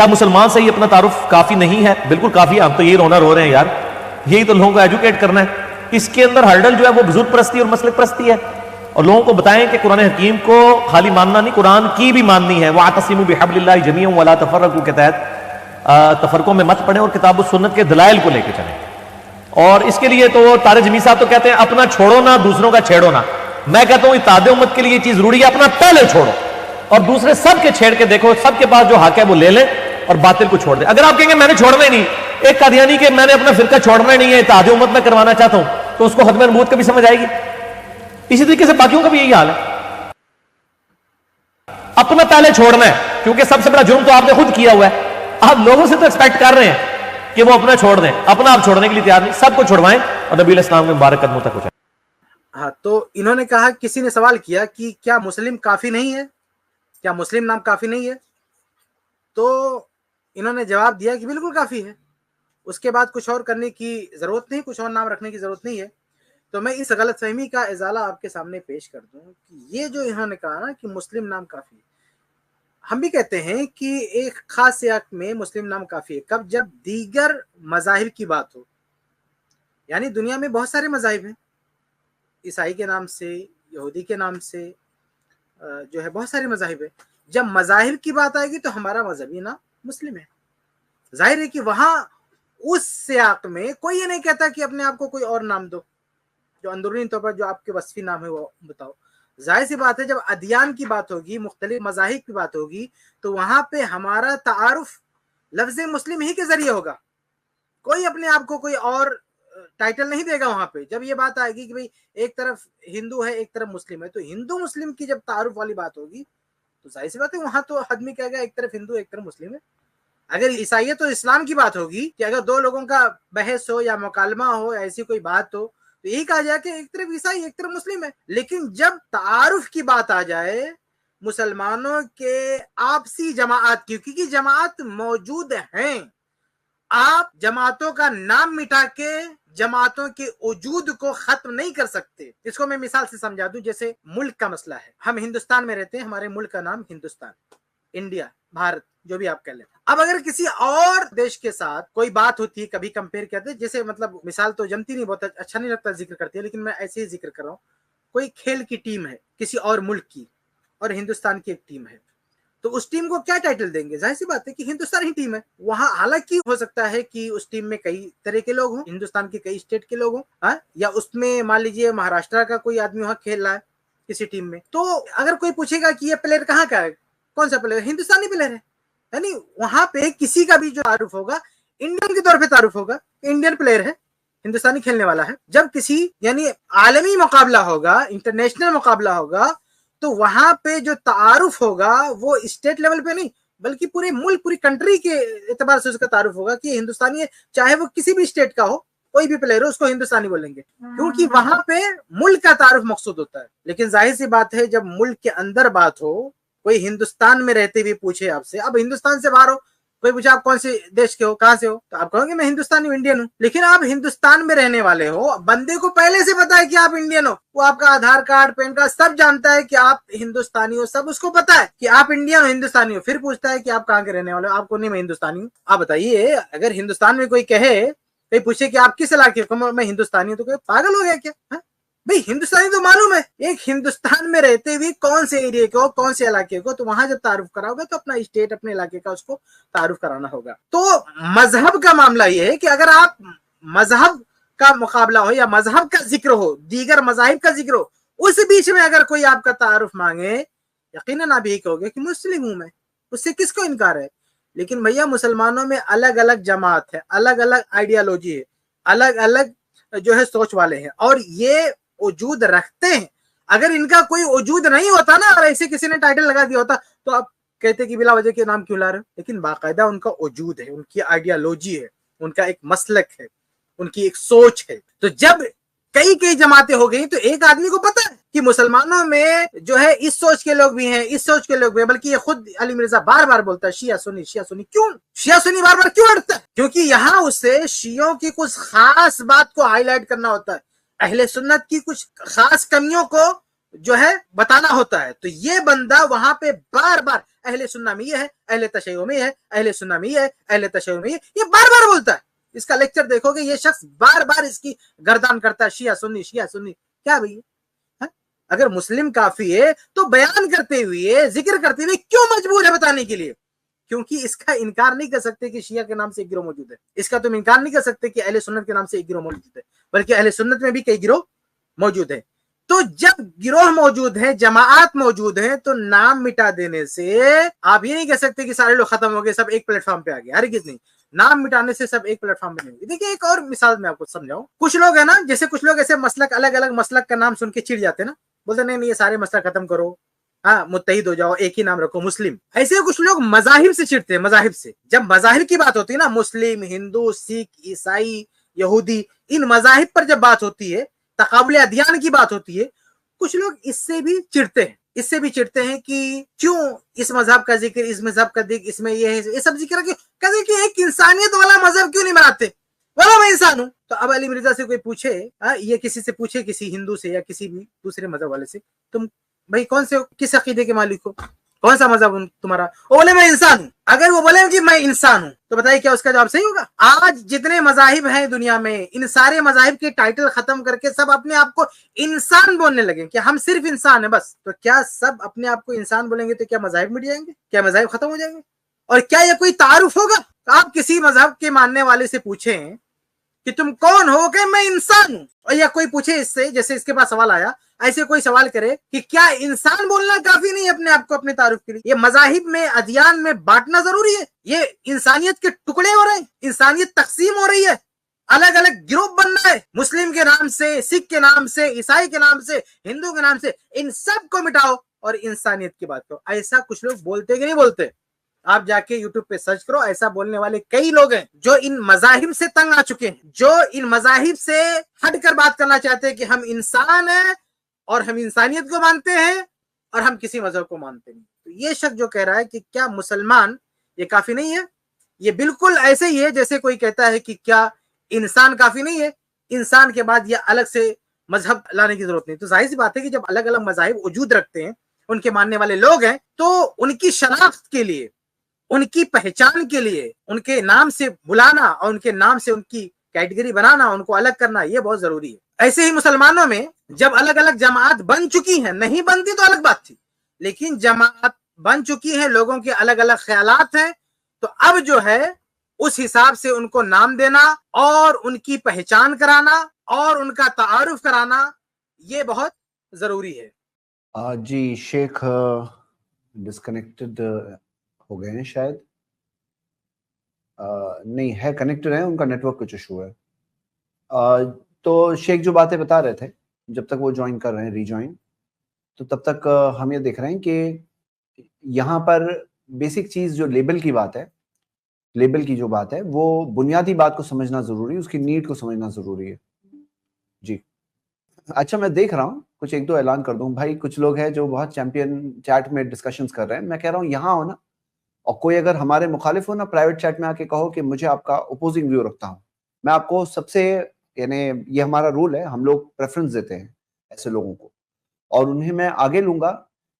کیا مسلمان سے ہی اپنا تعارف کافی نہیں ہے؟ بالکل کافی ہے. ہم تو یہی رونا رو رہے ہیں یار, یہی تو لوگوں کو ایجوکیٹ کرنا ہے. اس کے اندر ہرڈل جو ہے وہ بزرگ پرستی اور مسلک پرستی ہے, اور لوگوں کو بتائیں کہ قرآن حکیم کو خالی ماننا نہیں, قرآن کی بھی ماننی ہے. وَاعْتَصِمُوا بِحَبْلِ اللَّهِ جَمِيعًا وَلَا تَفَرَّقُوا کے تحت تفرقوں میں مت پڑیں اور کتاب و سنت کے دلائل کو لے کے چلیں. اور اس کے لیے تو طارق جمیل صاحب تو کہتے ہیں اپنا چھوڑو نہ دوسروں کا چھیڑو نہ. میں کہتا ہوں اتحاد امت کے لیے یہ چیز ضروری ہے, اپنا پہلے چھوڑو اور دوسرے سب کے چھیڑ کے دیکھو, سب کے پاس جو حق ہے وہ لے لیں اور باطل کو چھوڑ دیں. اگر آپ کہیں گے میں نے چھوڑنا ہی نہیں, ایک قادیانی کہ میں نے اپنا فرقہ چھوڑنا ہی نہیں ہے, اتحاد امت میں کروانا چاہتا ہوں, تو اس کو ختم نبوت کا بھی سمجھ آئے گی. اسی طریقے سے باقیوں کا بھی یہی حال ہے, اپنا پہلے چھوڑنا ہے, کیونکہ سب سے بڑا جرم تو آپ نے خود کیا ہوا ہے. آپ لوگوں سے تو ایکسپیکٹ کر رہے ہیں کہ وہ اپنا چھوڑ دیں, اپنا آپ چھوڑنے کے لیے تیار نہیں. سب کو چھوڑوائیں اور نبی علیہ السلام کے مبارک قدموں تک پہنچائیں. ہاں, تو انہوں نے کہا, کسی نے سوال کیا کہ کیا مسلم کافی نہیں ہے, کیا مسلم نام کافی نہیں ہے؟ تو انہوں نے جواب دیا کہ بالکل کافی ہے, اس کے بعد کچھ اور کرنے کی ضرورت نہیں, کچھ اور نام رکھنے کی ضرورت نہیں ہے. تو میں اس غلط فہمی کا ازالہ آپ کے سامنے پیش کر دوں کہ یہ جو انہوں نے کہا نا کہ مسلم نام کافی ہے, ہم بھی کہتے ہیں کہ ایک خاص سیاق میں مسلم نام کافی ہے. کب؟ جب دیگر مذاہب کی بات ہو. یعنی دنیا میں بہت سارے مذاہب ہیں, عیسائی کے نام سے, یہودی کے نام سے, جو ہے بہت سارے مذاہب ہیں. جب مذاہب کی بات آئے گی تو ہمارا مذہبی نام مسلم ہے. ظاہر ہے کہ وہاں اس سیاق میں کوئی یہ نہیں کہتا کہ اپنے آپ کو کوئی اور نام دو, جو اندرونی طور پر جو آپ کے وصفی نام ہے وہ بتاؤ. ظاہر سی بات ہے جب ادیان کی بات ہوگی, مختلف مذاہب کی بات ہوگی, تو وہاں پہ ہمارا تعارف لفظ مسلم ہی کے ذریعے ہوگا. کوئی اپنے آپ کو کوئی اور ٹائٹل نہیں دے گا وہاں پہ. جب یہ بات آئے گی کہ بھئی ایک طرف ہندو ہے ایک طرف مسلم ہے, تو ہندو مسلم کی جب تعارف والی بات ہوگی تو ظاہر سی بات ہے وہاں تو آدمی کہے گا ایک طرف ہندو ایک طرف مسلم ہے. اگر عیسائیت و اسلام کی بات ہوگی کہ اگر دو لوگوں کا بحث ہو یا مکالمہ ہو, ایسی کوئی بات ہو, تو یہی کہا جائے کہ ایک طرف عیسائی ایک طرف مسلم ہے. لیکن جب تعارف کی بات آ جائے مسلمانوں کے آپسی جماعت کی, کیونکہ جماعت موجود ہیں, آپ جماعتوں کا نام مٹا کے جماعتوں کے وجود کو ختم نہیں کر سکتے. اس کو میں مثال سے سمجھا دوں. جیسے ملک کا مسئلہ ہے, ہم ہندوستان میں رہتے ہیں, ہمارے ملک کا نام ہندوستان, انڈیا, بھارت, جو بھی آپ کہہ لیں. اب اگر کسی اور دیش کے ساتھ کوئی بات ہوتی ہے, کبھی کمپیئر کرتے, جیسے مطلب مثال تو جمتی نہیں, بہت اچھا نہیں لگتا ذکر کرتی ہے, لیکن میں ایسے ہی ذکر کر رہا ہوں. کوئی کھیل کی ٹیم ہے کسی اور ملک کی اور ہندوستان کی ایک ٹیم ہے, تو اس ٹیم کو کیا ٹائٹل دیں گے؟ ظاہر سی بات ہے کہ ہندوستان ہی ٹیم ہے. وہاں حالانکہ ہو سکتا ہے کہ اس ٹیم میں کئی طرح کے لوگ ہوں, ہندوستان کے کئی اسٹیٹ کے لوگ ہوں, یا اس میں مان لیجیے مہاراشٹر کا کوئی آدمی وہاں کھیل رہا ہے کسی ٹیم میں, تو اگر کوئی پوچھے گا کہ یہ پلیئر کہاں کا ہے, کون سا پلیئر, ہندوستانی پلیئر ہے. یعنی وہاں پہ کسی کا بھی جو تعارف ہوگا انڈین کے طور پہ تعارف ہوگا, انڈین پلیئر ہے, ہندوستانی کھیلنے والا ہے. جب کسی یعنی عالمی مقابلہ ہوگا, انٹرنیشنل مقابلہ ہوگا, تو وہاں پہ جو تعارف ہوگا وہ اسٹیٹ لیول پہ نہیں بلکہ پورے ملک, پوری کنٹری کے اعتبار سے اس کا تعارف ہوگا کہ ہندوستانی ہے, چاہے وہ کسی بھی اسٹیٹ کا ہو, کوئی بھی پلیئر ہو اس کو ہندوستانی بولیں گے, کیونکہ وہاں پہ ملک کا تعارف مقصود ہوتا ہے. لیکن ظاہر سی بات ہے جب ملک کے اندر بات ہو, کوئی ہندوستان میں رہتے ہوئے پوچھے آپ سے, اب ہندوستان سے باہر ہو, کوئی پوچھے آپ کون سے دیش کے ہو, کہاں سے ہو, تو آپ کہو گے میں ہندوستانی ہوں, انڈین ہوں. لیکن آپ ہندوستان میں رہنے والے ہو, بندے کو پہلے سے پتا ہے کہ آپ انڈین ہو, وہ آپ کا آدھار کارڈ, پین کارڈ سب جانتا ہے کہ آپ ہندوستانی ہو, سب اس کو پتا ہے کہ آپ انڈین ہو, ہندوستانی ہو. پھر پوچھتا ہے کہ آپ کہاں کے رہنے والے ہو, آپ کو نہیں میں ہندوستانی ہوں. آپ بتائیے, اگر ہندوستان میں کوئی کہے, کوئی پوچھے کہ آپ کس علاقے کو, میں ہندوستانی ہوں, تو کوئی پاگل ہو گیا کیا؟ بھئی ہندوستانی تو معلوم ہے, ایک ہندوستان میں رہتے ہوئے کون سے ایریے کو, کون سے علاقے کو, تو وہاں جب تعارف کراؤ گا تو اپنا اسٹیٹ, اپنے علاقے کا اس کو تعارف کرانا ہوگا. تو مذہب کا معاملہ یہ ہے کہ اگر آپ مذہب کا مقابلہ ہو یا مذہب کا ذکر ہو, دیگر مذاہب کا ذکر ہو, اس بیچ میں اگر کوئی آپ کا تعارف مانگے, یقیناً آپ یہی کہو گے کہ مسلم ہوں میں, اس سے کس کو انکار ہے. لیکن بھیا مسلمانوں میں الگ الگ جماعت ہے, الگ الگ آئیڈیالوجی ہے, الگ الگ جو ہے سوچ والے ہیں, اور یہ وجود رکھتے ہیں. اگر ان کا کوئی وجود نہیں ہوتا نا, اور ایسے کسی نے ٹائٹل لگا دیا ہوتا, تو آپ کہتے کہ بلا وجہ کے نام کیوں لا رہے. لیکن باقاعدہ ان کا وجود ہے, ان کی آئیڈیالوجی ہے, ان کا ایک مسلک ہے, ان کی ایک سوچ ہے. تو جب کئی جماعتیں ہو گئی تو ایک آدمی کو پتا ہے کہ مسلمانوں میں جو ہے اس سوچ کے لوگ بھی ہیں, اس سوچ کے لوگ بھی ہیں, بلکہ یہ خود علی مرزا بار بار بولتا ہے شیعہ سنی, شیعہ سنی. کیوں شیعہ سنی بار بار کیوں اڑتا ہے؟ کیونکہ یہاں اس سے شیعوں کی کچھ خاص بات کو ہائی لائٹ کرنا ہوتا ہے, اہل سنت کی کچھ خاص کمیوں کو جو ہے بتانا ہوتا ہے. تو یہ بندہ وہاں پہ بار بار اہل سنہ میں یہ ہے, اہل تشیع میں یہ ہے, اہل سنہ میں یہ ہے, اہل تشیع میں یہ بار بار بولتا ہے. اس کا لیکچر دیکھو گے, یہ شخص بار بار اس کی گردان کرتا ہے, شیعہ سنی شیعہ سنی. کیا بھئی اگر مسلم کافی ہے تو بیان کرتے ہوئے, ذکر کرتے ہوئے کیوں مجبور ہے بتانے کے لیے؟ کیونکہ اس کا انکار نہیں کر سکتے کہ شیعہ کے نام سے ایک گروہ موجود ہے. اس کا تم انکار نہیں کر سکتے کہ اہل سنت کے نام سے ایک گروہ موجود ہے, بلکہ اہل سنت میں بھی کئی گروہ موجود ہیں. تو جب گروہ موجود ہیں, جماعت موجود ہیں, تو نام مٹا دینے سے آپ یہ نہیں کہہ سکتے کہ سارے لوگ ختم ہو گئے, سب ایک پلیٹ فارم پہ آ گئے. ہرگز نہیں. نام مٹانے سے سب ایک پلیٹ فارم پہ نہیں ہوگی. دیکھیں ایک اور مثال میں آپ کو سمجھاؤں. کچھ لوگ ہیں نا, جیسے کچھ لوگ ایسے مسلک, الگ الگ مسلک کا نام سن کے چڑ جاتے ہیں نا, بولتے نہیں یہ سارے مسئلہ ختم کرو, ہاں متحد ہو جاؤ, ایک ہی نام رکھو مسلم. ایسے کچھ لوگ مذاہب سے چڑھتے ہیں, مذاہب سے. جب مذاہب کی بات ہوتی ہے نا, مسلم, ہندو, سکھ, عیسائی, یہودی, ان مذاہب پر جب بات ہوتی ہے, تقابل ادیان کی بات ہوتی ہے, کچھ لوگ اس سے بھی چڑھتے ہیں. اس سے بھی چڑھتے ہیں کہ کیوں اس مذہب کا ذکر, اس مذہب کا ذکر, اس میں یہ سب ذکر کیوں, کہتے کہ ایک انسانیت والا مذہب کیوں نہیں بناتے؟ بولا میں انسان ہوں. تو اب علی مرزا سے کوئی پوچھے, یہ کسی سے پوچھے, کسی ہندو سے یا کسی بھی دوسرے مذہب والے سے, تم بھائی کون سے, کس عقیدے کے مالک ہو, کون سا مذہب تمہارا؟ وہ بولے میں انسان ہوں. اگر وہ بولے کہ میں انسان ہوں تو بتائیے کیا اس کا جواب صحیح ہوگا؟ آج جتنے مذاہب ہیں دنیا میں, ان سارے مذاہب کے ٹائٹل ختم کر کے سب اپنے آپ کو انسان بولنے لگے کہ ہم صرف انسان ہیں بس. تو کیا سب اپنے آپ کو انسان بولیں گے تو کیا مذاہب مٹ جائیں گے؟ کیا مذاہب ختم ہو جائیں گے؟ اور کیا یہ کوئی تعارف ہوگا؟ آپ کسی مذہب کے ماننے والے سے پوچھیں کہ تم کون ہو, کہ میں انسان ہوں, اور یا کوئی پوچھے اس سے, جیسے اس کے پاس سوال آیا, ایسے کوئی سوال کرے کہ کیا انسان بولنا کافی نہیں اپنے آپ کو, اپنے تعارف کے لیے؟ یہ مذاہب میں, ادیان میں بانٹنا ضروری ہے. یہ انسانیت کے ٹکڑے ہو رہے ہیں, انسانیت تقسیم ہو رہی ہے, الگ الگ گروپ بن رہا ہے, مسلم کے نام سے, سکھ کے نام سے, عیسائی کے نام سے, ہندو کے نام سے. ان سب کو مٹاؤ اور انسانیت کی بات کرو. ایسا کچھ لوگ بولتے کہ نہیں بولتے؟ آپ جا کے یوٹیوب پہ سرچ کرو, ایسا بولنے والے کئی لوگ ہیں جو ان مذاہب سے تنگ آ چکے ہیں, جو ان مذاہب سے ہٹ کر بات کرنا چاہتے ہیں کہ ہم انسان ہیں اور ہم انسانیت کو مانتے ہیں اور ہم کسی مذہب کو مانتے نہیں. تو یہ شخص جو کہہ رہا ہے کہ کیا مسلمان یہ کافی نہیں ہے, یہ بالکل ایسے ہی ہے جیسے کوئی کہتا ہے کہ کیا انسان کافی نہیں ہے, انسان کے بعد یہ الگ سے مذہب لانے کی ضرورت نہیں. تو ظاہر سی بات ہے کہ جب الگ الگ مذاہب وجود رکھتے ہیں, ان کے ماننے والے لوگ ہیں, تو ان کی شناخت کے لیے, ان کی پہچان کے لیے, ان کے نام سے بلانا اور ان کے نام سے ان کی کیٹیگری بنانا, ان کو الگ کرنا, یہ بہت ضروری ہے. ایسے ہی مسلمانوں میں جب الگ الگ جماعت بن چکی ہیں, نہیں بنتی تو الگ بات تھی, لیکن جماعت بن چکی ہیں, لوگوں کے الگ الگ خیالات ہیں, تو اب جو ہے اس حساب سے ان کو نام دینا اور ان کی پہچان کرانا اور ان کا تعارف کرانا, یہ بہت ضروری ہے. جی شیخ ڈسکنیکٹڈ ہو گئے ہیں شاید, نہیں ہے کنیکٹڈ ہیں, ان کا نیٹ ورک کچھ ایشو ہے. تو شیخ جو باتیں بتا رہے تھے, جب تک وہ جوائن کر رہے ہیں, ری جوائن, تو تب تک ہم یہ دیکھ رہے ہیں کہ یہاں پر بیسک چیز جو لیبل کی بات ہے, لیبل کی جو بات ہے, وہ بنیادی بات کو سمجھنا ضروری ہے, اس کی نیڈ کو سمجھنا ضروری ہے. جی اچھا, میں دیکھ رہا ہوں کچھ ایک دو اعلان کر دوں بھائی. کچھ لوگ ہیں جو بہت چیمپئن چیٹ میں ڈسکشنز کر رہے ہیں. میں کہہ رہا ہوں یہاں ہو نا, اور کوئی اگر ہمارے مخالف ہو نا, پرائیویٹ چیٹ میں آ کے کہو کہ مجھے آپ کا اپوزنگ ویو رکھتا ہوں. میں آپ کو سب سے, یعنی یہ ہمارا رول ہے, ہم لوگ پریفرنس دیتے ہیں ایسے لوگوں کو, اور انہیں میں آگے لوں گا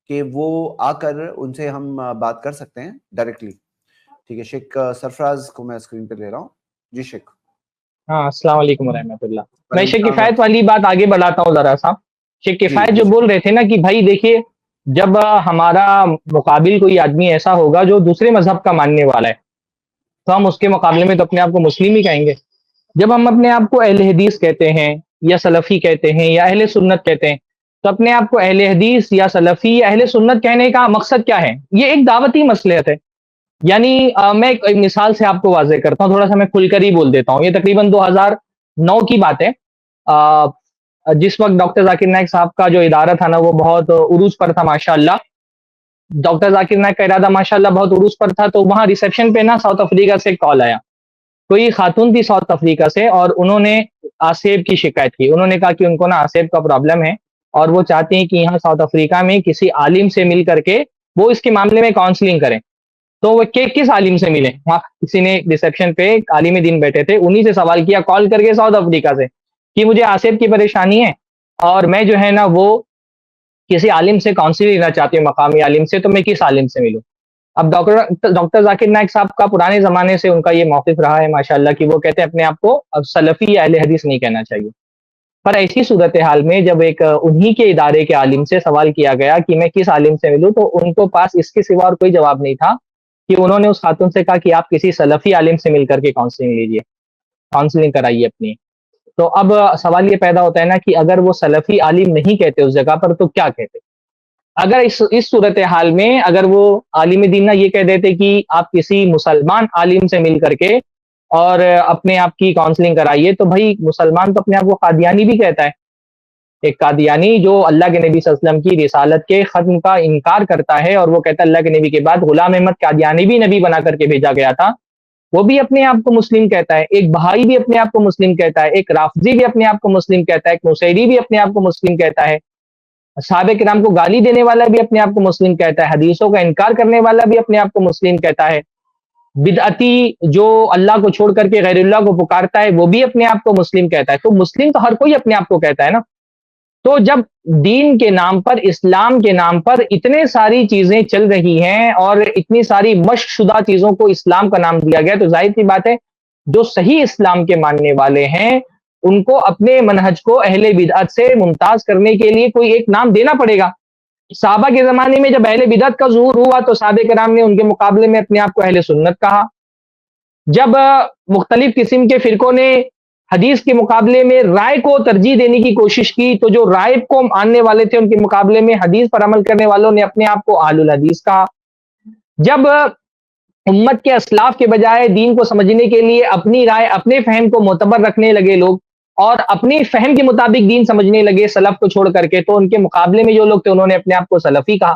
کہ وہ آ کر ان سے ہم بات کر سکتے ہیں ڈائریکٹلی. ٹھیک ہے, شیخ سرفراز کو میں اسکرین پہ لے رہا ہوں. جی شیخ. ہاں السلام علیکم ورحمۃ اللہ. میں شیخ کفایت والی بات آگے بڑھاتا ہوں ذرا سا. شیخ کفایت جو بول رہے تھے نا کہ بھائی دیکھیے, جب ہمارا مقابل کوئی آدمی ایسا ہوگا جو دوسرے مذہب کا ماننے والا ہے, تو ہم اس کے مقابلے میں تو اپنے آپ کو مسلم ہی کہیں گے. جب ہم اپنے آپ کو اہل حدیث کہتے ہیں یا سلفی کہتے ہیں یا اہل سنت کہتے ہیں, تو اپنے آپ کو اہل حدیث یا سلفی یا اہل سنت کہنے کا مقصد کیا ہے؟ یہ ایک دعوتی مصلحت ہے. یعنی میں ایک مثال سے آپ کو واضح کرتا ہوں, تھوڑا سا میں کھل کر ہی بول دیتا ہوں. یہ تقریباً 2009 کی بات ہے, جس وقت ڈاکٹر ذاکر نائک صاحب کا جو ادارہ تھا نا, وہ بہت عروج پر تھا ماشاءاللہ. ڈاکٹر ذاکر نائک کا ارادہ ماشاءاللہ بہت عروج پر تھا. تو وہاں ریسیپشن پہ نا ساؤتھ افریقہ سے کال آیا, کوئی خاتون تھی ساؤتھ افریقہ سے, اور انہوں نے آسیب کی شکایت کی. انہوں نے کہا کہ ان کو نا آسیب کا پرابلم ہے, اور وہ چاہتے ہیں کہ یہاں ساؤتھ افریقہ میں کسی عالم سے مل کر کے وہ اس کے معاملے میں کاؤنسلنگ کریں. تو وہ کس عالم سے ملے؟ وہاں کسی نے ریسیپشن پہ عالم دین بیٹھے تھے, انہی سے سوال کیا کال کر کے ساؤتھ افریقہ سے کہ مجھے آسیب کی پریشانی ہے, اور میں جو ہے نا وہ کسی عالم سے کاؤنسل لینا چاہتی ہوں، مقامی عالم سے، تو میں کس عالم سے ملوں؟ اب ڈاکٹر ذاکر نائک صاحب کا پرانے زمانے سے ان کا یہ موقف رہا ہے ماشاءاللہ کہ وہ کہتے ہیں اپنے آپ کو اب سلفی یا اہل حدیث نہیں کہنا چاہیے. پر ایسی صورتحال میں جب ایک انہی کے ادارے کے عالم سے سوال کیا گیا کہ میں کس عالم سے ملوں، تو ان کو پاس اس کے سوا اور کوئی جواب نہیں تھا کہ انہوں نے اس خاتون سے کہا کہ آپ کسی سلفی عالم سے مل کر کے کاؤنسلنگ لیجیے، کاؤنسلنگ کرائیے اپنی. تو اب سوال یہ پیدا ہوتا ہے نا کہ اگر وہ سلفی عالم نہیں کہتے اس جگہ پر تو کیا کہتے؟ اگر اس صورتحال میں اگر وہ عالم دین نہ یہ کہہ دیتے کہ آپ کسی مسلمان عالم سے مل کر کے اور اپنے آپ کی کاؤنسلنگ کرائیے، تو بھائی مسلمان تو اپنے آپ کو قادیانی بھی کہتا ہے. ایک قادیانی جو اللہ کے نبی صلی اللہ علیہ وسلم کی رسالت کے ختم کا انکار کرتا ہے اور وہ کہتا ہے اللہ کے نبی کے بعد غلام احمد قادیانی بھی نبی بنا کر کے بھیجا گیا تھا، وہ بھی اپنے آپ کو مسلم کہتا ہے. ایک بہائی بھی اپنے آپ کو مسلم کہتا ہے، ایک رافضی بھی اپنے آپ کو مسلم کہتا ہے، ایک نصیری بھی اپنے آپ کو مسلم کہتا ہے، صحابہ کرام کو گالی دینے والا بھی اپنے آپ کو مسلم کہتا ہے، حدیثوں کا انکار کرنے والا بھی اپنے آپ کو مسلم کہتا ہے، بدعتی جو اللہ کو چھوڑ کر کے غیر اللہ کو پکارتا ہے وہ بھی اپنے آپ کو مسلم کہتا ہے. تو مسلم تو ہر کوئی اپنے آپ کو کہتا ہے نا. تو جب دین کے نام پر، اسلام کے نام پر اتنے ساری چیزیں چل رہی ہیں اور اتنی ساری مشق شدہ چیزوں کو اسلام کا نام دیا گیا، تو ظاہر سی بات ہے جو صحیح اسلام کے ماننے والے ہیں ان کو اپنے منہج کو اہل بدعت سے ممتاز کرنے کے لیے کوئی ایک نام دینا پڑے گا. صحابہ کے زمانے میں جب اہل بدعت کا ظہور ہوا تو صحابہ کرام نے ان کے مقابلے میں اپنے آپ کو اہل سنت کہا. جب مختلف قسم کے فرقوں نے حدیث کے مقابلے میں رائے کو ترجیح دینے کی کوشش کی تو جو رائے کو ماننے والے تھے ان کے مقابلے میں حدیث پر عمل کرنے والوں نے اپنے آپ کو اہل الحدیث کہا. جب امت کے اسلاف کے بجائے دین کو سمجھنے کے لیے اپنی رائے، اپنے فہم کو معتبر رکھنے لگے لوگ اور اپنی فہم کے مطابق دین سمجھنے لگے سلف کو چھوڑ کر کے، تو ان کے مقابلے میں جو لوگ تھے انہوں نے اپنے آپ کو سلفی کہا.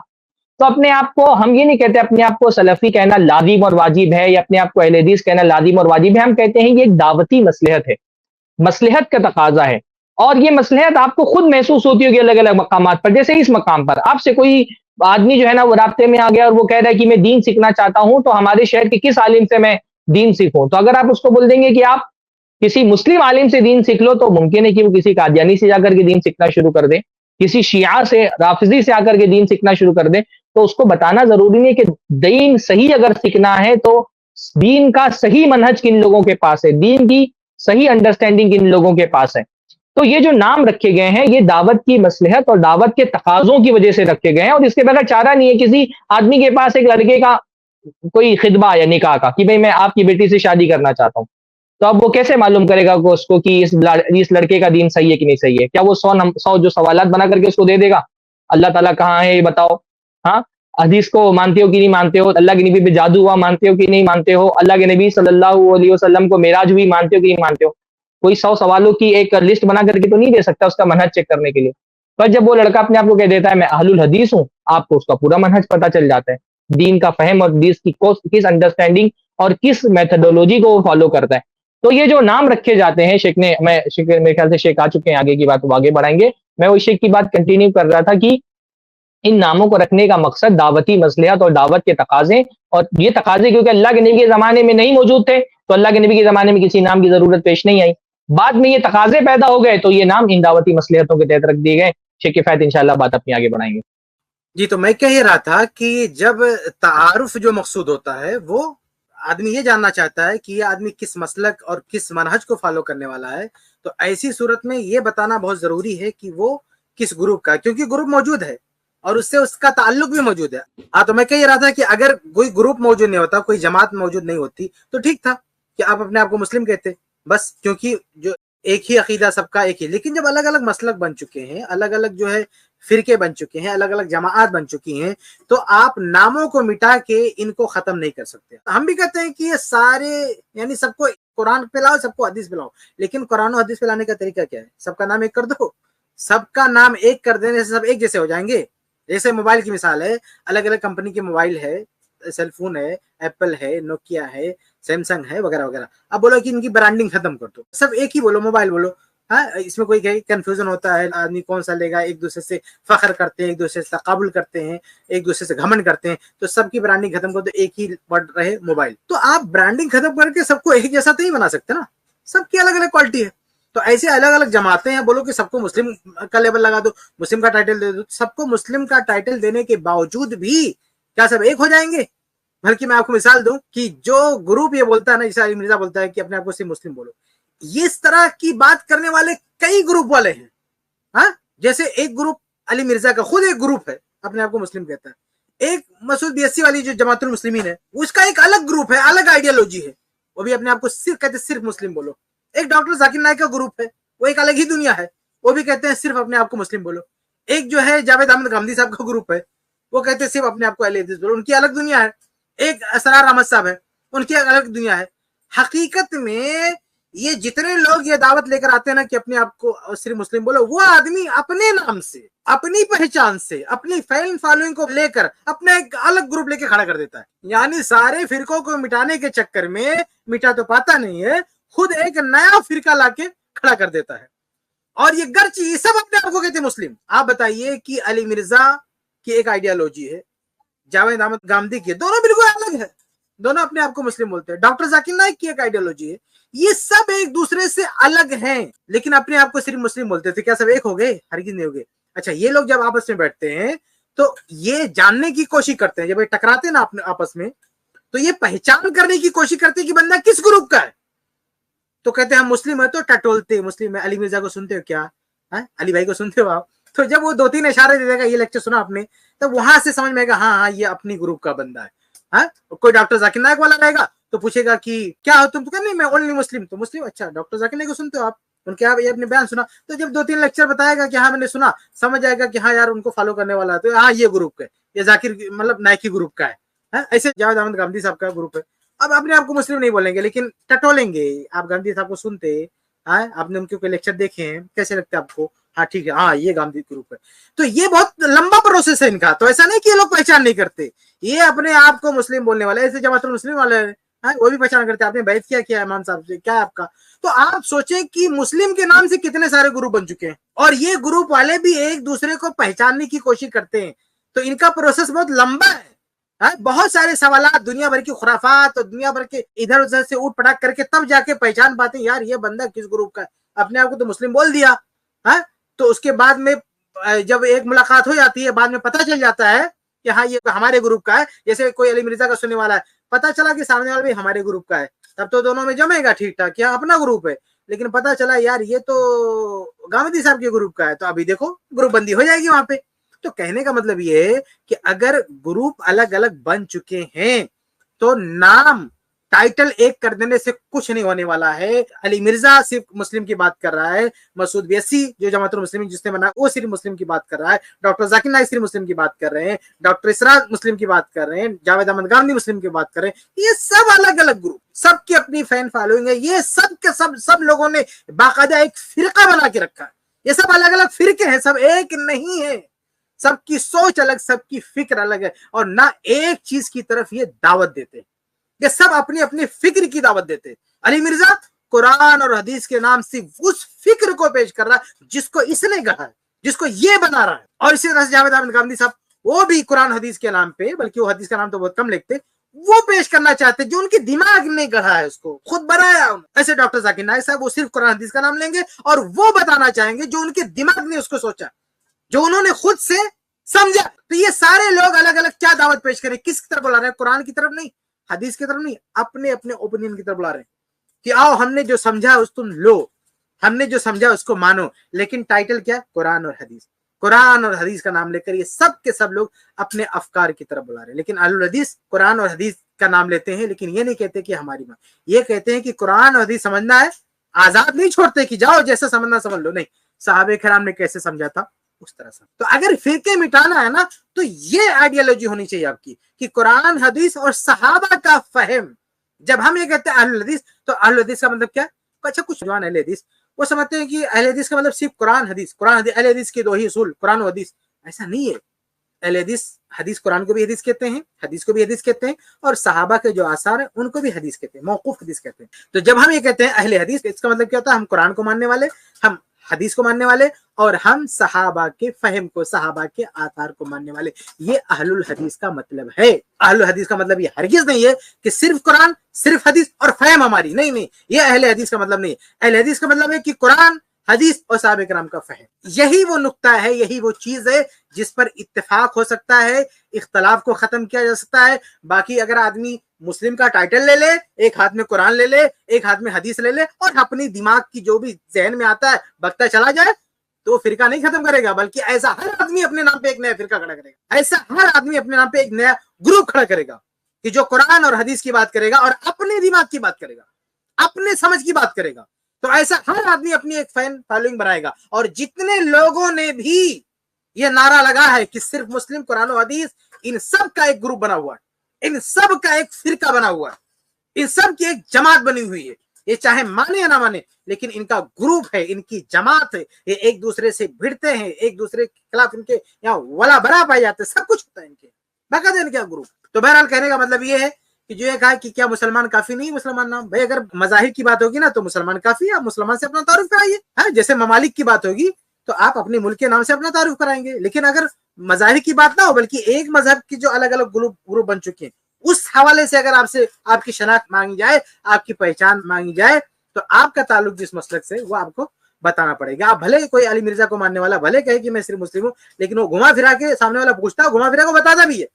تو اپنے آپ کو ہم یہ نہیں کہتے اپنے آپ کو سلفی کہنا لازم اور واجب ہے یا اپنے آپ کو اہل حدیث کہنا لازم اور واجب ہے. ہم کہتے ہیں یہ ایک دعوتی مصلحت ہے، مصلحت کا تقاضا ہے، اور یہ مصلحت آپ کو خود محسوس ہوتی ہوگی الگ الگ مقامات پر. جیسے اس مقام پر آپ سے کوئی آدمی جو ہے نا وہ رابطے میں آ گیا اور وہ کہہ رہا ہے کہ میں دین سیکھنا چاہتا ہوں، تو ہمارے شہر کے کس عالم سے میں دین سیکھوں؟ تو اگر آپ اس کو بول دیں گے کہ آپ کسی مسلم عالم سے دین سیکھ لو، تو ممکن ہے کہ وہ کسی قادیانی سے جا کر کے دین سیکھنا شروع کر دے، کسی شیعہ سے، رافضی سے آ کر کے دین سیکھنا شروع کر دے. تو اس کو بتانا ضروری نہیں ہے کہ دین صحیح اگر سیکھنا ہے تو دین کا صحیح منہج کن لوگوں کے پاس ہے، دین کی صحیح انڈرسٹینڈنگ کن لوگوں کے پاس ہے. تو یہ جو نام رکھے گئے ہیں یہ دعوت کی مصلحت اور دعوت کے تقاضوں کی وجہ سے رکھے گئے ہیں، اور اس کے بغیر چارہ نہیں ہے. کسی آدمی کے پاس ایک لڑکے کا کوئی خطبہ یا نکاح کا کہ بھئی میں آپ کی بیٹی سے شادی کرنا چاہتا ہوں، تو اب وہ کیسے معلوم کرے گا اس کو کہ اس لڑکے کا دین صحیح ہے کہ نہیں صحیح ہے؟ کیا وہ 100 جو سوالات بنا کر کے اس کو دے دے گا؟ اللہ تعالیٰ کہاں ہے یہ بتاؤ، ہاں حدیث کو مانتے ہو کہ نہیں مانتے ہو، اللہ کے نبی پہ جادو ہوا مانتے ہو کہ نہیں مانتے ہو، اللہ کے نبی صلی اللہ علیہ وسلم کو معراج ہوئی مانتے ہو کہ نہیں مانتے ہو؟ کوئی 100 سوالوں کی ایک لسٹ بنا کر کے تو نہیں دے سکتا اس کا منہج چیک کرنے کے لیے. پر جب وہ لڑکا اپنے آپ کو کہہ دیتا ہے میں اہل الحدیث ہوں، آپ کو اس کا پورا منہج پتہ چل جاتا ہے، دین کا فہم اور حدیث کی کس انڈرسٹینڈنگ اور کس میتھڈولوجی کو وہ فالو کرتا ہے. تو یہ جو نام رکھے جاتے ہیں، شیخ نے میرے خیال سے شیخ آ چکے ہیں، آگے کی بات وہ آگے بڑھائیں گے. میں وہ شیخ کی بات کنٹینیو کر رہا تھا کہ ان ناموں کو رکھنے کا مقصد دعوتی مصلحت اور دعوت کے تقاضے، اور یہ تقاضے کیونکہ اللہ کے نبی کے زمانے میں نہیں موجود تھے تو اللہ کے نبی کے زمانے میں کسی نام کی ضرورت پیش نہیں آئی. بعد میں یہ تقاضے پیدا ہو گئے تو یہ نام ان دعوتی مصلحتوں کے تحت رکھ دیے گئے. شیخ کفایت انشاءاللہ بات اپنی آگے بڑھائیں گے. جی تو میں کہہ رہا تھا کہ جب تعارف جو مقصود ہوتا ہے وہ آدمی یہ جاننا چاہتا ہے کہ یہ آدمی کس مسلک اور کس منہج کو فالو کرنے والا ہے، تو ایسی صورت میں یہ بتانا بہت ضروری ہے کہ وہ کس گروپ کا، کیونکہ گروپ موجود ہے اور اس سے اس کا تعلق بھی موجود ہے. تو میں کہہ رہا تھا کہ اگر کوئی گروپ موجود نہیں ہوتا، کوئی جماعت موجود نہیں ہوتی تو ٹھیک تھا کہ آپ اپنے آپ کو مسلم کہتے بس، کیونکہ جو ایک ہی عقیدہ سب کا ایک ہی. لیکن جب الگ الگ مسلک بن چکے ہیں، الگ الگ جو ہے فرقے بن چکے ہیں، الگ الگ جماعت بن چکی ہیں، تو آپ ناموں کو مٹا کے ان کو ختم نہیں کر سکتے. ہم بھی کہتے ہیں کہ یہ سارے یعنی سب کو قرآن پہ لاؤ، سب کو حدیث پہ لاؤ، لیکن قرآن و حدیث پہ لانے کا طریقہ کیا ہے؟ سب کا نام ایک کر دو. سب کا نام ایک کر دینے سے سب ایک جیسے ہو جائیں گے. جیسے موبائل کی مثال ہے، الگ الگ کمپنی کے موبائل ہے، سیل فون ہے، ایپل ہے، نوکیا ہے، سیمسنگ ہے، وغیرہ وغیرہ. اب بولو کہ ان کی برانڈنگ ختم کر دو، سب ایک ہی بولو، موبائل بولو. ہاں اس میں کوئی کنفیوژن ہوتا ہے، آدمی کون سا لے گا، ایک دوسرے سے فخر کرتے ہیں، ایک دوسرے سے تقابل کرتے ہیں، ایک دوسرے سے گھمنڈ کرتے ہیں. تو سب کی برانڈنگ ختم کر دو، ایک ہی ورڈ رہے موبائل. تو آپ برانڈنگ ختم کر کے سب کو ایک جیسا تو نہیں بنا سکتے نا، سب کی الگ الگ کوالٹی ہے. تو ایسے الگ الگ جماعتیں ہیں, بولو کہ سب کو مسلم کا لیبل لگا دو, مسلم کا ٹائٹل دے دو, سب کو مسلم کا ٹائٹل دینے کے باوجود بھی کیا سب ایک ہو جائیں گے؟ بلکہ میں آپ کو مثال دوں کہ جو گروپ یہ بولتا ہے نا, جیسے علی مرزا بولتا ہے کہ اپنے آپ کو صرف مسلم بولو, یہ اس طرح کی بات کرنے والے کئی گروپ والے ہیں. ہاں, جیسے ایک گروپ علی مرزا کا خود ایک گروپ ہے, اپنے آپ کو مسلم کہتا ہے. ایک مسعود بیسی والی جو جماعت المسلمین ہے, اس کا ایک الگ گروپ ہے, الگ آئیڈیالوجی ہے, وہ بھی اپنے آپ کو صرف کہتے ہیں صرف مسلم بولو. ایک ڈاکٹر ذاکر نائک کا گروپ ہے, وہ ایک الگ ہی دنیا ہے, وہ بھی کہتے ہیں صرف اپنے آپ کو مسلم بولو. ایک جو ہے جاوید احمد غامدی صاحب کا گروپ ہے, وہ کہتے ہیں صرف اپنے آپ کو اہل حدیث بولو, ان کی الگ دنیا ہے. ایک اسرار احمد صاحب ہے, ان کی الگ دنیا ہے. حقیقت میں یہ جتنے لوگ یہ دعوت لے کر آتے ہیں نا کہ اپنے آپ کو صرف مسلم بولو, وہ آدمی اپنے نام سے, اپنی پہچان سے, اپنی فین فالوئنگ کو لے کر اپنا ایک الگ گروپ لے کے کھڑا کر دیتا ہے. یعنی سارے فرقوں کو مٹانے کے چکر میں مٹا تو پاتا نہیں ہے, خود ایک نیا فرقہ لا کے کھڑا کر دیتا ہے. اور یہ گرچہ یہ سب اپنے آپ کو کہتے ہیں مسلم. آپ بتائیے کہ علی مرزا کی ایک آئیڈیالوجی ہے, جاوید احمد غامدی کی, دونوں بالکل الگ ہے, دونوں اپنے آپ کو مسلم بولتے ہیں. ڈاکٹر ذاکر نائک کی ایک آئیڈیالوجی ہے, یہ سب ایک دوسرے سے الگ ہیں لیکن اپنے آپ کو صرف مسلم بولتے تھے. کیا سب ایک ہو گئے؟ ہرگز نہیں ہو گئے. اچھا, یہ لوگ جب آپس میں بیٹھتے ہیں تو یہ جاننے کی کوشش کرتے ہیں, جب یہ ٹکراتے ہیں نا آپس میں, تو یہ پہچان کرنے کی کوشش کرتے ہیں کہ بندہ کس گروپ کا ہے. تو کہتے ہیں ہم مسلم ہیں, تو ٹٹولتے مسلم ہے. علی مرزا کو سنتے ہو کیا, علی بھائی کو سنتے ہو آپ؟ تو جب وہ 2-3 اشارے دے دے گا, یہ لیکچر سنا آپ نے, تب وہاں سے سمجھ میں آئے گا ہاں یہ اپنی گروپ کا بندہ ہے. کوئی ڈاکٹر ذاکر نائک والا رہے گا تو پوچھے گا کہ کیا ہو تم, تو کہ نہیں میں اونلی مسلم. تو مسلم, اچھا ڈاکٹر ذاکر نائک کو سنتے ہو آپ, ان کے یہ اپنے بیان سنا. تو جب 2-3 لیکچر بتائے گا کہ ہاں میں نے سنا, سمجھ جائے گا کہ ہاں یار ان کو فالو کرنے والا ہے, تو ہاں یہ گروپ کا ہے, یہ ذاکر مطلب نائکی گروپ کا ہے. ایسے جاوید احمد غامدی صاحب کا گروپ ہے. اب اپنے آپ کو مسلم نہیں بولیں گے لیکن ٹٹولیں گے. آپ غامدی صاحب کو سنتے, آپ نے ان کے کوئی لیکچر دیکھے ہیں, کیسے لگتے آپ کو؟ ہاں ٹھیک ہے, ہاں یہ غامدی گروپ ہے. تو یہ بہت لمبا پروسیس ہے ان کا. تو ایسا نہیں کہ یہ لوگ پہچان نہیں کرتے, یہ اپنے آپ کو مسلم بولنے والے, ایسے جماعت المسلمین والے وہ بھی پہچان کرتے. آپ نے بیعت کیا امام صاحب سے, کیا ہے آپ کا؟ تو آپ سوچیں کہ مسلم کے نام سے کتنے سارے گروپ بن چکے ہیں, اور یہ گروپ والے بھی ایک دوسرے کو پہچاننے کی کوشش کرتے ہیں. تو ان کا پروسیس بہت لمبا ہے. بہت سارے سوالات, دنیا بھر کی خرافات اور دنیا بھر کے ادھر ادھر سے اوٹ پٹاک کر کے تب جا کے پہچان پاتے ہیں یار یہ بندہ کس گروپ کا ہے. اپنے آپ کو تو مسلم بول دیا, تو اس کے بعد میں جب ایک ملاقات ہو جاتی ہے, بعد میں پتہ چل جاتا ہے کہ ہاں یہ ہمارے گروپ کا ہے. جیسے کوئی علی مرزا کا سننے والا ہے, پتہ چلا کہ سامنے والا بھی ہمارے گروپ کا ہے, تب تو دونوں میں جمے گا ٹھیک ٹھاک, کیا اپنا گروپ ہے. لیکن پتہ چلا یار یہ تو غامدی صاحب کے گروپ کا ہے, تو ابھی دیکھو گروپ بندی ہو جائے گی وہاں پہ. تو کہنے کا مطلب یہ ہے کہ اگر گروپ الگ الگ بن چکے ہیں تو نام ٹائٹل ایک کر دینے سے کچھ نہیں ہونے والا ہے. علی مرزا صرف مسلم کی بات کر رہا ہے, مسعود بیسی جو جماعت المسلمین جس نے بنا وہ صرف مسلم کی بات کر رہا ہے, ڈاکٹر ذاکر نائک صرف مسلم کی بات کر رہے ہیں, ڈاکٹر اسرار مسلم کی بات کر رہے ہیں, جاوید احمد غامدی مسلم کی بات کر رہے ہیں. یہ سب الگ الگ گروپ, سب کی اپنی فین فالوئنگ ہے. یہ سب کے سب لوگوں نے باقاعدہ ایک فرقہ بنا کے رکھا ہے. یہ سب الگ الگ فرقے ہیں, سب ایک نہیں ہے. سب کی سوچ الگ, سب کی فکر الگ ہے, اور نہ ایک چیز کی طرف یہ دعوت دیتے. یہ سب اپنی اپنی فکر کی دعوت دیتے. علی مرزا قرآن اور حدیث کے نام سے اس فکر کو پیش کر رہا ہے جس کو اس نے کہا ہے, جس کو یہ بنا رہا ہے. اور اسی طرح سے جاوید احمد غامدی صاحب, وہ بھی قرآن حدیث کے نام پہ, بلکہ وہ حدیث کا نام تو بہت کم لکھتے, وہ پیش کرنا چاہتے جو ان کے دماغ نے گڑھا ہے, اس کو خود بنایا. ایسے ڈاکٹر ذاکر نائک صاحب وہ صرف قرآن حدیث کا نام لیں گے اور وہ بتانا چاہیں گے جو ان کے دماغ نے اس کو سوچا, جو انہوں نے خود سے سمجھا. تو یہ سارے لوگ الگ الگ کیا دعوت پیش کریں, کس کی طرف بلا رہے ہیں؟ قرآن کی طرف نہیں, حدیث کی طرف نہیں, اپنے اپنے اوپینین کی طرف بلا رہے ہیں کہ آؤ ہم نے جو سمجھا اس تم لو, ہم نے جو سمجھا اس کو مانو. لیکن ٹائٹل کیا؟ قرآن اور حدیث. قرآن اور حدیث کا نام لے کر یہ سب کے سب لوگ اپنے افکار کی طرف بلا رہے ہیں. لیکن اہل الحدیث قرآن اور حدیث کا نام لیتے ہیں, لیکن یہ نہیں کہتے کہ ہماری بات, یہ کہتے ہیں کہ قرآن اور حدیث سمجھنا ہے, آزاد نہیں چھوڑتے کہ جاؤ جیسا سمجھنا سمجھ لو. نہیں, صحابہ کرام نے کیسے سمجھا تھا اس طرح سے. تو اگر فرقے مٹانا ہے نا تو یہ آئیڈیالوجی ہونی چاہیے آپ کی کہ قرآن حدیث اور صحابہ کا فہم. جب ہم یہ کہتے ہیں اہل حدیث, تو اہل حدیث کا مطلب کیا؟ اچھا, کچھ جوان اہل حدیث وہ سمجھتے ہیں کہ اہل حدیث کا مطلب صرف قرآن حدیث, قرآن حدیث, اہل حدیث کے دو ہی اصول قرآن و حدیث. ایسا نہیں ہے. اہل حدیث حدیث قرآن کو بھی حدیث کہتے ہیں, حدیث کو بھی حدیث کہتے ہیں, اور صحابہ کے جو آثار ہیں ان کو بھی حدیث کہتے ہیں, موقوف حدیث کہتے ہیں. تو جب ہم یہ کہتے ہیں اہل حدیث, اس کا مطلب کیا ہوتا ہے؟ ہم قرآن کو ماننے والے, ہم حدیث کو ماننے والے اور ہم صحابہ کے فہم کو، صحابہ کے آثار کو ماننے والے. یہ اہل الحدیث کا مطلب ہے. اہل الحدیث کا مطلب یہ ہرگز نہیں ہے کہ صرف قرآن، صرف حدیث اور فہم ہماری. نہیں نہیں، یہ اہل حدیث کا مطلب نہیں ہے. اہل حدیث کا مطلب ہے کہ قرآن، حدیث اور صحابہ کرام کا فہم. یہی وہ نقطہ ہے، یہی وہ چیز ہے جس پر اتفاق ہو سکتا ہے، اختلاف کو ختم کیا جا سکتا ہے. باقی اگر آدمی مسلم کا ٹائٹل لے لے، ایک ہاتھ میں قرآن لے لے، ایک ہاتھ میں حدیث لے لے اور اپنی دماغ کی جو بھی ذہن میں آتا ہے بکتا چلا جائے، تو وہ فرقہ نہیں ختم کرے گا، بلکہ ایسا ہر آدمی اپنے نام پہ ایک نیا فرقہ کھڑا کرے گا. ایسا ہر آدمی اپنے نام پہ ایک نیا گروپ کھڑا کرے گا کہ جو قرآن اور حدیث کی بات کرے گا اور اپنے دماغ کی بات کرے گا، اپنے سمجھ کی بات کرے گا. تو ایسا ہر آدمی اپنی ایک فین فالوئنگ بنائے گا. اور جتنے لوگوں نے بھی یہ نعرہ لگا ہے کہ صرف مسلم، قرآن و حدیث، ان سب کا ایک گروپ بنا ہوا ہے، ان سب کا ایک فرقہ بنا ہوا ہے، ان سب کی ایک جماعت بنی ہوئی ہے. یہ چاہے مانے یا نہ مانے، لیکن ان کا گروپ ہے، ان کی جماعت ہے. یہ ایک دوسرے سے بھڑتے ہیں، ایک دوسرے کے خلاف ان کے یہاں ولا برا پائے جاتے ہیں، سب کچھ ہوتا ہے ان کے باقاعدہ ان کا گروپ. تو بہرحال کہنے کا مطلب یہ ہے کہ جو یہ کہا کہ کیا مسلمان کافی نہیں؟ مسلمان نام بھائی اگر مذاہب کی بات ہوگی نا تو مسلمان کافی ہے. آپ مسلمان سے اپنا تعارف کرائیے. ہاں، جیسے ممالک کی بات ہوگی تو آپ اپنے ملک کے نام سے اپنا تعارف کرائیں گے. لیکن اگر مذاہب کی بات نہ ہو، بلکہ ایک مذہب کی جو الگ الگ گروپ بن چکے ہیں، اس حوالے سے اگر آپ سے آپ کی شناخت مانگی جائے، آپ کی پہچان مانگی جائے، تو آپ کا تعلق جس مسلک سے وہ آپ کو بتانا پڑے گا. آپ بھلے کوئی علی مرزا کو ماننے والا بھلے کہے کہ میں صرف مسلم ہوں، لیکن وہ گھما پھرا کے سامنے والا پوچھتا ہے، گھما پھرا کو بتاتا بھی ہے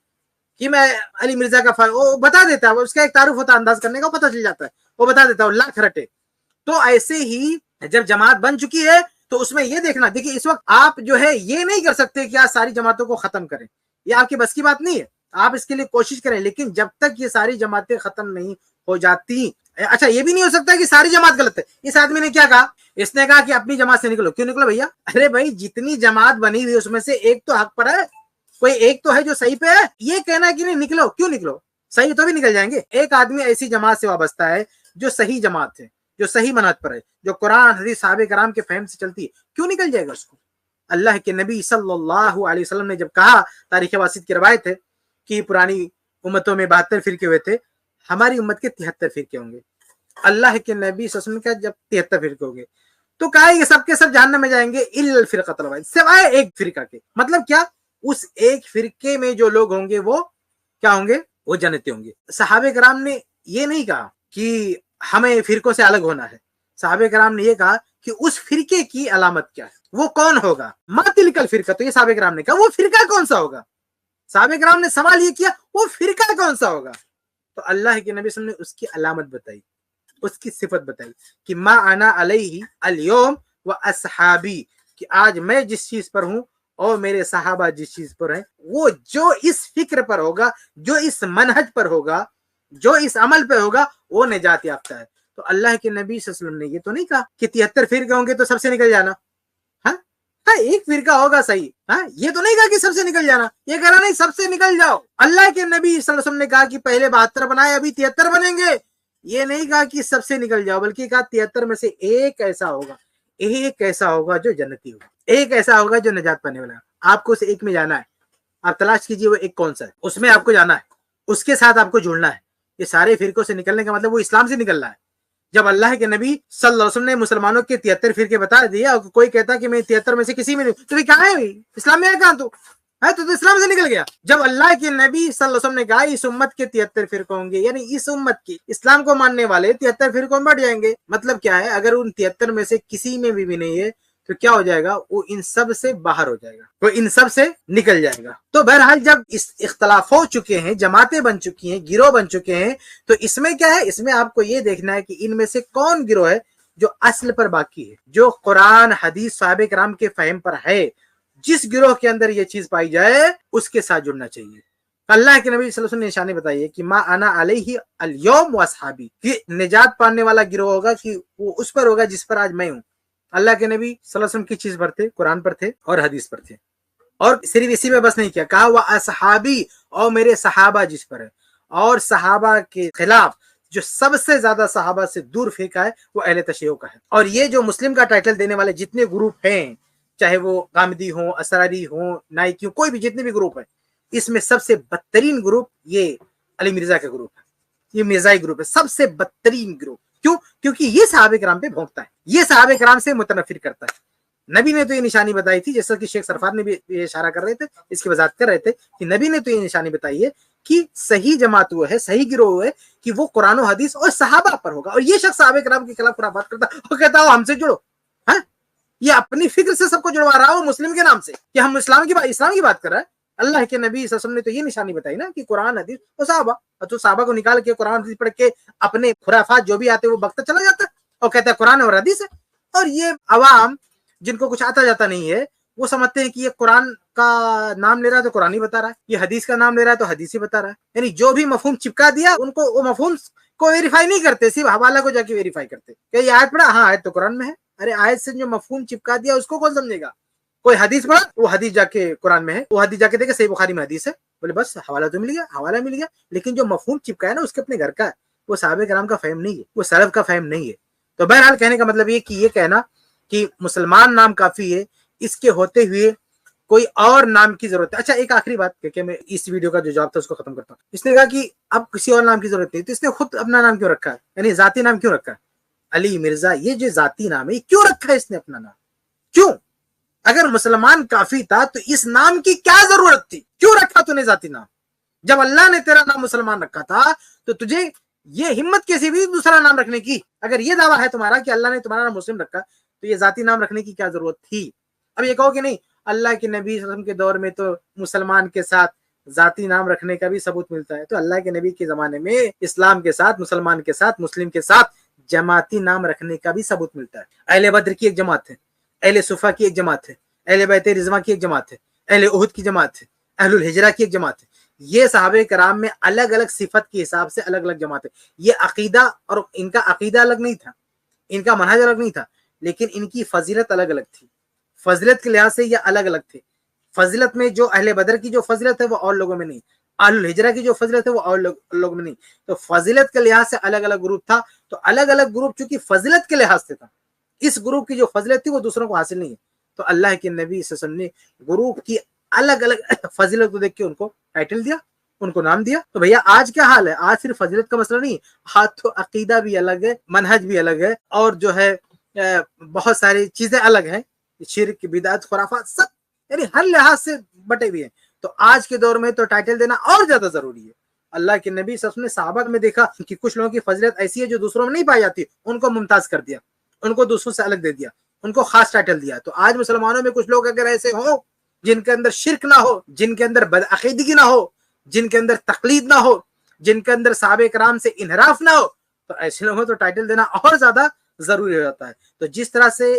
کہ میں علی مرزا کا وہ بتا دیتا ہے. وہ اس کا ایک تعارف ہوتا ہے، انداز کرنے کا پتہ چل جاتا ہے، وہ بتا دیتا ہے، وہ لاکھ رٹے. تو ایسے ہی جب جماعت بن چکی ہے تو اس میں یہ دیکھنا، دیکھیے اس وقت آپ جو ہے یہ نہیں کر سکتے کہ آج ساری جماعتوں کو ختم کریں، یہ آپ کی بس کی بات نہیں ہے. آپ اس کے لیے کوشش کریں، لیکن جب تک یہ ساری جماعتیں ختم نہیں ہو جاتی، اچھا یہ بھی نہیں ہو سکتا کہ ساری جماعت غلط ہے. اس آدمی نے کیا کہا؟ اس نے کہا کہ اپنی جماعت سے نکلو. کیوں نکلو بھیا؟ ارے بھائی جتنی جماعت بنی ہوئی اس میں سے ایک تو حق پر ہے، کوئی ایک تو ہے جو صحیح پہ ہے. یہ کہنا کہ نہیں نکلو، کیوں نکلو؟ صحیح تو بھی نکل جائیں گے. ایک آدمی ایسی جماعت سے وابستہ ہے جو صحیح جماعت ہے، جو صحیح منہج پر ہے، جو قرآن حدیث صحابہ کرام کے فہم سے چلتی ہے، کیوں نکل جائے گا اس کو؟ اللہ کے نبی صلی اللہ علیہ وسلم نے جب کہا، تاریخ واسط کی روایت ہے کہ پرانی امتوں میں 72 فرقے ہوئے تھے، ہماری امت کے 73 فرقے ہوں گے. اللہ کے نبی صلی اللہ علیہ وسلم کا جب 73 فرقے ہوں گے تو کہا یہ سب کے سب جہنم میں جائیں گے الا الفرقۃ الواحدہ، سوائے ایک فرقہ کے. مطلب کیا؟ اس ایک فرقے میں جو لوگ ہوں گے وہ کیا ہوں گے؟ وہ جنتی ہوں گے. صحابہ کرام نے یہ نہیں کہا کہ ہمیں فرقوں سے الگ ہونا ہے. صحابہ کرام نے یہ کہا کہ اس فرقے کی علامت کیا ہے، وہ کون ہوگا. ما تلک الفرقہ، تو یہ صحابہ کرام نے کہا وہ فرقہ کون سا ہوگا. صحابہ کرام نے سوال یہ کیا وہ فرقہ کون سا ہوگا. تو اللہ کے نبی صلی اللہ علیہ وسلم نے اس کی علامت بتائی، اس کی صفت بتائی کہ ما انا علیہ اليوم و اصحابی، کہ آج میں جس چیز پر ہوں اور میرے صحابہ جس چیز پر ہیں، وہ جو اس فکر پر ہوگا، جو اس منہج پر ہوگا، جو اس عمل پہ ہوگا، وہ نجات یافتہ ہے. تو اللہ کے نبی صلی اللہ علیہ وسلم نے یہ تو نہیں کہا کہ 73 فرقے ہوں گے تو سب سے نکل جانا. ہاں ایک فرقہ ہوگا صحیح، ہاں یہ تو نہیں کہا کہ سب سے نکل جانا، یہ کہنا نہیں سب سے نکل جاؤ. اللہ کے نبی صلی اللہ علیہ وسلم نے کہا کہ پہلے 72 بنائے، ابھی 73 بنیں گے. یہ نہیں کہا کہ سب سے نکل جاؤ، بلکہ کہا 73 میں سے ایک ایسا ہوگا، ایک ایسا ہوگا جو جنتی ہوگا، ایک ایسا ہوگا جو نجات پانے والا ہے. آپ کو اسے ایک میں جانا ہے، آپ تلاش کیجئے وہ ایک کون سا ہے، اس میں آپ کو جانا ہے، اس کے ساتھ آپ کو جڑنا ہے. یہ سارے فرقوں سے نکلنے کا مطلب وہ اسلام سے نکلنا ہے. جب اللہ کے نبی صلی اللہ علیہ وسلم نے مسلمانوں کے 73 فرقے بتا دیا اور کوئی کہتا کہ میں 73 میں سے کسی میں نہیں، تو یہ کہاں ہے؟ اسلام میں ہے کہاں؟ تو اسلام سے نکل گیا. جب اللہ کے نبی صلی اللہ علیہ وسلم نے کہا اس امت کے 73 فرقے ہوں گے، یعنی اس امت کی اسلام کو ماننے والے 73 فرقوں میں بڑھ جائیں گے. مطلب کیا ہے؟ اگر ان 73 میں سے کسی میں بھی نہیں ہے تو کیا ہو جائے گا؟ وہ ان سب سے باہر ہو جائے گا، وہ ان سب سے نکل جائے گا. تو بہرحال جب اس اختلاف ہو چکے ہیں، جماعتیں بن چکی ہیں، گروہ بن چکے ہیں، تو اس میں کیا ہے؟ اس میں آپ کو یہ دیکھنا ہے کہ ان میں سے کون گروہ ہے جو اصل پر باقی ہے، جو قرآن حدیث صحابہ کرام کے فہم پر ہے. جس گروہ کے اندر یہ چیز پائی جائے اس کے ساتھ جڑنا چاہیے. اللہ کے نبی صلی اللہ علیہ وسلم نے نشانی بتائی ہے کہ ما انا علیہ اليوم واصحابی، کہ نجات پانے والا گروہ ہوگا کہ وہ اس پر ہوگا جس پر آج میں ہوں. اللہ کے نبی صلی اللہ علیہ وسلم کی چیز پر تھے، قرآن پر تھے اور حدیث پر تھے. اور صرف اسی میں بس نہیں کیا، کہا وہ اصحابی، اور میرے صحابہ جس پر ہے. اور صحابہ کے خلاف جو سب سے زیادہ صحابہ سے دور فرقہ ہے وہ اہل تشیع کا ہے. اور یہ جو مسلم کا ٹائٹل دینے والے جتنے گروپ ہیں، چاہے وہ غامدی ہوں، اسراری ہوں، نائکی ہوں، کوئی بھی جتنے بھی گروپ ہیں، اس میں سب سے بدترین گروپ یہ علی مرزا کا گروپ ہے، یہ مرزائی گروپ ہے، سب سے بدترین گروپ. کیوں؟ کیونکہ یہ صحابہ کرام پہ بھونکتا ہے، یہ صحابہ کرام سے متنفر کرتا ہے، نبی نے تو یہ نشانی بتائی تھی, جیسا کہ شیخ سرفار نے بھی یہ اشارہ کر رہے تھے, اس کی وضاحت کر رہے تھے کہ نبی نے تو یہ نشانی بتائی ہے کہ صحیح جماعت وہ ہے, صحیح گروہ ہے کہ وہ قرآن و حدیث اور صحابہ پر ہوگا. اور یہ شخص صحابہ کرام کے خلاف خرافات کرتا وہ کہتا ہے ہم سے جڑو, ہاں یہ اپنی فکر سے سب کو جڑوا رہا ہو مسلم کے نام سے کہ ہم اسلام کی بات کر رہے ہیں. اللہ کے نبی صلی اللہ علیہ وسلم نے تو یہ نشانی بتائی نا کہ قرآن حدیث اور صحابہ, اور تو صحابہ کو نکال کے قرآن حدیث پڑھ کے اپنے خرافات جو بھی آتے وہ بکتا چلا جاتا ہے اور کہتا ہے قرآن اور حدیث ہے. اور یہ عوام جن کو کچھ آتا جاتا نہیں ہے وہ سمجھتے ہیں کہ یہ قرآن کا نام لے رہا ہے تو قرآن ہی بتا رہا ہے, یہ حدیث کا نام لے رہا ہے تو حدیث ہی بتا رہا ہے. یعنی جو بھی مفہوم چپکا دیا ان کو وہ مفہوم کو ویریفائی نہیں کرتے, صرف حوالہ کو جا کے ویریفائی کرتے کہ یہ آیت پڑھا, ہاں آیت تو قرآن میں ہے. ارے آیت سے جو مفہوم چپکا دیا اس کو کون سمجھے گا؟ کوئی حدیث پڑھا وہ حدیث جا کے قرآن میں ہے, وہ حدیث جا کے دیکھے صحیح بخاری میں حدیث ہے, بولے بس حوالہ تو مل گیا, لیکن جو مفہوم چپکا ہے نا اس کے اپنے گھر کا ہے, وہ صحابہ کرام کا فہم نہیں ہے, وہ سلف کا فہم نہیں ہے. تو بہرحال کہنے کا مطلب یہ کہنا کہ مسلمان نام کافی ہے, اس کے ہوتے ہوئے کوئی اور نام کی ضرورت ہے. اچھا ایک آخری بات کہ میں اس ویڈیو کا جو جواب تھا اس کو ختم کرتا ہوں. اس نے کہا کہ اب کسی اور نام کی ضرورت نہیں, تو اس نے خود اپنا نام کیوں رکھا ہے, یعنی ذاتی نام کیوں رکھا ہے؟ علی مرزا یہ جو ذاتی نام ہے یہ کیوں رکھا ہے اس نے اپنا نام؟ کیوں؟ اگر مسلمان کافی تھا تو اس نام کی کیا ضرورت تھی؟ کیوں رکھا تو نے ذاتی نام؟ جب اللہ نے تیرا نام مسلمان رکھا تھا تو تجھے یہ ہمت کیسی بھی دوسرا نام رکھنے کی؟ اگر یہ دعویٰ ہے تمہارا کہ اللہ نے تمہارا نام مسلم رکھا تو یہ ذاتی نام رکھنے کی کیا ضرورت تھی؟ اب یہ کہو کہ نہیں اللہ کے نبی صلی اللہ علیہ وسلم کے دور میں تو مسلمان کے ساتھ ذاتی نام رکھنے کا بھی ثبوت ملتا ہے, تو اللہ کے نبی کے زمانے میں اسلام کے ساتھ, مسلمان کے ساتھ, مسلم کے ساتھ جماعتی نام رکھنے کا بھی ثبوت ملتا ہے. اہل بدر کی ایک جماعت ہے, اہل صفا کی ایک جماعت ہے, اہل بیت رضوان کی ایک جماعت ہے, اہل احد کی جماعت ہے, اہل الحجرہ کی ایک جماعت ہے. یہ صحابہ کرام میں الگ الگ صفت کے حساب سے الگ الگ جماعت ہے. یہ عقیدہ اور ان کا عقیدہ الگ نہیں تھا, ان کا منہج الگ نہیں تھا, لیکن ان کی فضیلت الگ الگ تھی. فضیلت کے لحاظ سے یہ الگ الگ تھے. فضیلت میں جو اہل بدر کی جو فضیلت ہے وہ اور لوگوں میں نہیں, اہل الحجرہ کی جو فضیلت ہے وہ اور لوگوں میں نہیں. تو فضیلت کے لحاظ سے الگ الگ گروپ تھا. تو الگ الگ گروپ چونکہ فضیلت کے لحاظ سے تھا, اس گروپ کی جو فضیلت تھی وہ دوسروں کو حاصل نہیں ہے. تو اللہ کے نبی صلی اللہ علیہ وسلم نے گروپ کی الگ الگ فضیلت کو دیکھ کے ان کو ٹائٹل دیا, ان کو نام دیا. تو بھیا آج کیا حال ہے؟ آج صرف فضیلت کا مسئلہ نہیں, آج تو عقیدہ بھی الگ ہے, منہج بھی الگ ہے, اور جو ہے بہت ساری چیزیں الگ ہیں, شرک, بدعت, خرافات, سب یعنی ہر لحاظ سے بٹے ہوئے ہیں. تو آج کے دور میں تو ٹائٹل دینا اور زیادہ ضروری ہے. اللہ کے نبی صلی اللہ علیہ وسلم نے صحابہ میں دیکھا کہ کچھ لوگوں کی فضیلت ایسی ہے جو دوسروں میں نہیں پائی جاتی, ان کو ممتاز کر دیا, ان کو دوسروں سے الگ دے دیا, ان کو خاص ٹائٹل دیا. تو آج مسلمانوں میں کچھ لوگ اگر ایسے ہوں جن کے اندر شرک نہ ہو, جن کے اندر بدعقیدگی نہ ہو, جن کے اندر تقلید نہ ہو, جن کے اندر صحابہ کرام سے انحراف نہ ہو, تو ایسے لوگوں تو ٹائٹل دینا اور زیادہ ضروری ہو جاتا ہے. تو جس طرح سے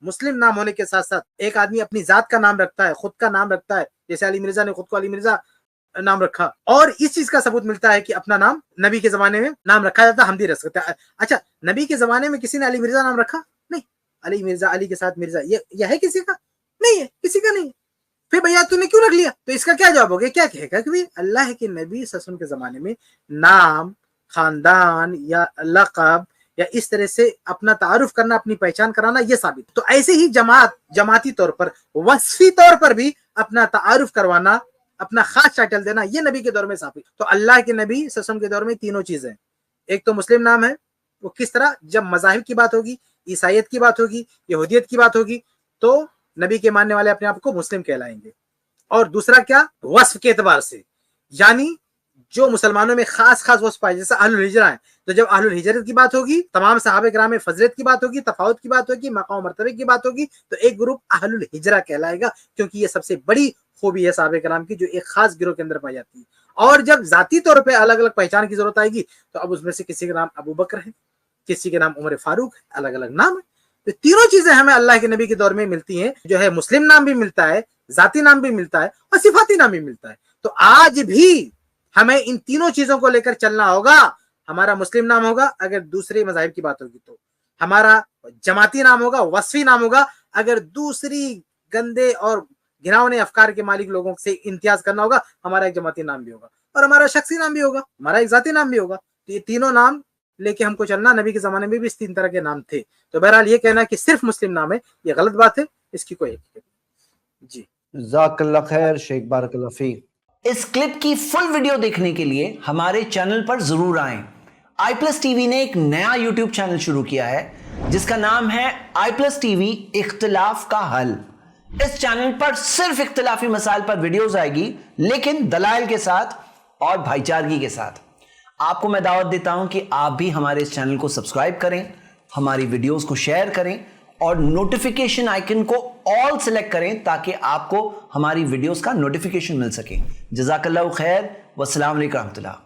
مسلم نام ہونے کے ساتھ ساتھ ایک آدمی اپنی ذات کا نام رکھتا ہے, خود کا نام رکھتا ہے, جیسے علی مرزا نے خود کو علی مرزا نام رکھا, اور اس چیز کا ثبوت ملتا ہے کہ اپنا نام نبی کے زمانے میں نام رکھا جاتا, ہم بھی رکھ سکتے ہیں. اچھا نبی کے زمانے میں کسی نے علی مرزا نام رکھا نہیں, علی مرزا, علی کے ساتھ مرزا, یہ ہے کسی کا نہیں ہے, کسی کا نہیں ہے. پھر بھیا تو نے کیوں رکھ لیا؟ تو اس کا کیا جواب ہوگا؟ کیا کہے گا کہ اللہ کے نبی صلی اللہ علیہ وسلم کے زمانے میں نام, خاندان یا لقب یا اس طرح سے اپنا تعارف کرنا, اپنی پہچان کرانا, یہ ثابت. تو ایسے ہی جماعتی طور پر, وصفی طور پر بھی اپنا تعارف کروانا, اپنا خاص ٹائٹل دینا, یہ نبی کے دور میں ثابت. تو اللہ کے نبی صلی اللہ علیہ وسلم کے دور میں تینوں چیزیں, ایک تو مسلم نام ہے, وہ کس طرح؟ جب مذاہب کی بات ہوگی, عیسائیت کی بات ہوگی, یہودیت کی بات ہوگی, تو نبی کے ماننے والے اپنے آپ کو مسلم کہلائیں گے. اور دوسرا کیا؟ وصف کے اعتبار سے, یعنی جو مسلمانوں میں خاص وصف پائے, جیسے اہل الحجرہ ہیں, تو جب اہل الحجرت کی بات ہوگی, تمام صحابہ کرام میں فضیلت کی بات ہوگی, تفاوت کی بات ہوگی, مقام و مرتبے کی بات ہوگی, تو ایک گروپ اہل الحجرہ کہلائے گا, کیونکہ یہ سب سے بڑی خوبی ہے صحابہ کرام کی جو ایک خاص گروہ کے اندر پائی جاتی ہے. اور جب ذاتی طور پہ الگ الگ پہچان کی ضرورت آئے گی, تو اب اس میں سے کسی کا نام ابو بکر ہے, کسی کے نام عمر فاروق ہے, الگ الگ نام ہے. تو تینوں چیزیں ہمیں اللہ کے نبی کے دور میں ملتی ہیں, جو ہے مسلم نام بھی ملتا ہے, ذاتی نام بھی ملتا ہے, اور صفاتی نام بھی ملتا ہے. تو آج بھی ہمیں ان تینوں چیزوں کو لے کر چلنا ہوگا. ہمارا مسلم نام ہوگا اگر دوسرے مذاہب کی بات ہوگی, تو ہمارا جماعتی نام ہوگا, وصفی نام ہوگا اگر دوسری گندے اور گھناؤنے افکار کے مالک لوگوں سے امتیاز کرنا ہوگا, ہمارا ایک جماعتی نام بھی ہوگا, اور ہمارا شخصی نام بھی ہوگا, ہمارا ایک ذاتی نام بھی ہوگا. تو یہ تینوں نام لے کے ہم کو چلنا. نبی کے زمانے میں بھی اس تین طرح کے نام تھے. تو بہرحال یہ کہنا کہ صرف مسلم نام ہے, یہ غلط بات ہے, اس کی کوئی حقیقت نہیں. جی جزاک اللہ خیر شیخ, بارک اللہ فیک. اس کلپ کی فل ویڈیو دیکھنے کے لیے ہمارے چینل پر ضرور آئیں. آئی پلس ٹی وی نے ایک نیا یوٹیوب چینل شروع کیا ہے جس کا نام ہے i+TV اختلاف کا حل. اس چینل پر صرف اختلافی مسائل پر ویڈیوز آئے گی, لیکن دلائل کے ساتھ اور بھائی چارگی کے ساتھ. آپ کو میں دعوت دیتا ہوں کہ آپ بھی ہمارے اس چینل کو سبسکرائب کریں, ہماری ویڈیوز کو شیئر کریں اور نوٹیفیکیشن آئیکن کو آل سلیکٹ کریں تاکہ آپ کو ہماری ویڈیوز کا نوٹیفیکیشن مل سکے. جزاک اللہ خیر, والسلام علیکم ورحمۃ اللہ.